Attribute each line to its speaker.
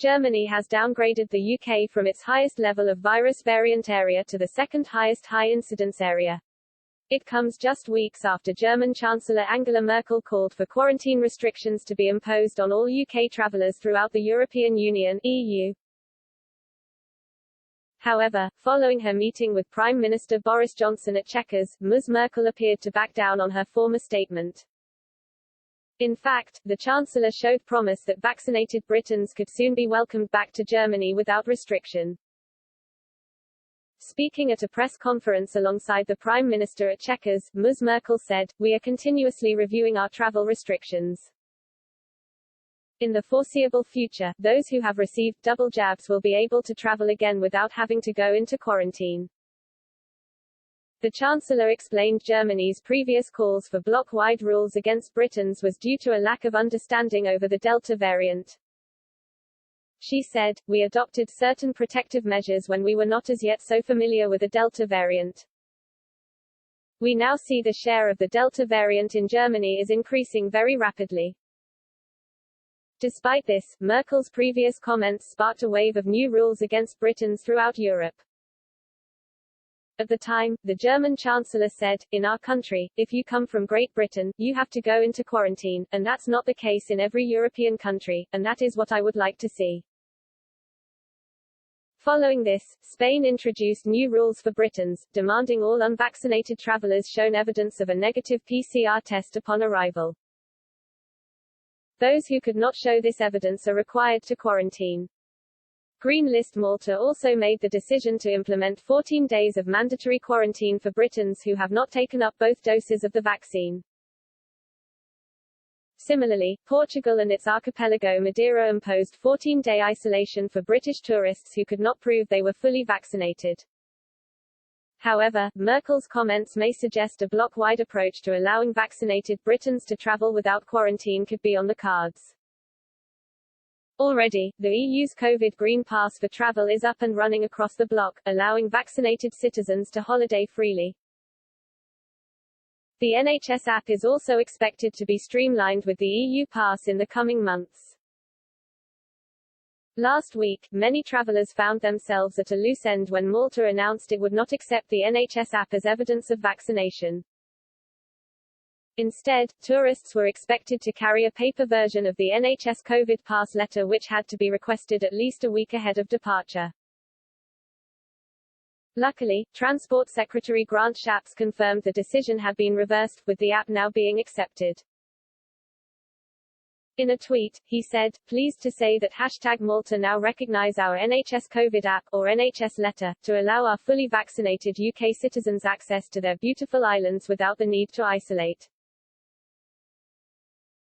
Speaker 1: Germany has downgraded the UK from its highest level of virus variant area to the second highest high-incidence area. It comes just weeks after German Chancellor Angela Merkel called for quarantine restrictions to be imposed on all UK travellers throughout the European Union (EU). However, following her meeting with Prime Minister Boris Johnson at Chequers, Ms. Merkel appeared to back down on her former statement. In fact, the Chancellor showed promise that vaccinated Britons could soon be welcomed back to Germany without restriction. Speaking at a press conference alongside the Prime Minister at Chequers, Ms. Merkel said, "We are continuously reviewing our travel restrictions. In the foreseeable future, those who have received double jabs will be able to travel again without having to go into quarantine." The Chancellor explained Germany's previous calls for bloc-wide rules against Britons was due to a lack of understanding over the Delta variant. She said, "We adopted certain protective measures when we were not as yet so familiar with the Delta variant. We now see the share of the Delta variant in Germany is increasing very rapidly." Despite this, Merkel's previous comments sparked a wave of new rules against Britons throughout Europe. At the time, the German Chancellor said, "In our country, if you come from Great Britain, you have to go into quarantine, and that's not the case in every European country, and that is what I would like to see." Following this, Spain introduced new rules for Britons, demanding all unvaccinated travelers shown evidence of a negative PCR test upon arrival. Those who could not show this evidence are required to quarantine. Green List Malta also made the decision to implement 14 days of mandatory quarantine for Britons who have not taken up both doses of the vaccine. Similarly, Portugal and its archipelago Madeira imposed 14-day isolation for British tourists who could not prove they were fully vaccinated. However, Merkel's comments may suggest a bloc-wide approach to allowing vaccinated Britons to travel without quarantine could be on the cards. Already, the EU's COVID Green Pass for travel is up and running across the bloc, allowing vaccinated citizens to holiday freely. The NHS app is also expected to be streamlined with the EU Pass in the coming months. Last week, many travellers found themselves at a loose end when Malta announced it would not accept the NHS app as evidence of vaccination. Instead, tourists were expected to carry a paper version of the NHS COVID Pass letter which had to be requested at least a week ahead of departure. Luckily, Transport Secretary Grant Shapps confirmed the decision had been reversed, with the app now being accepted. In a tweet, he said, "Pleased to say that #Malta now recognize our NHS COVID app, or NHS letter, to allow our fully vaccinated UK citizens access to their beautiful islands without the need to isolate."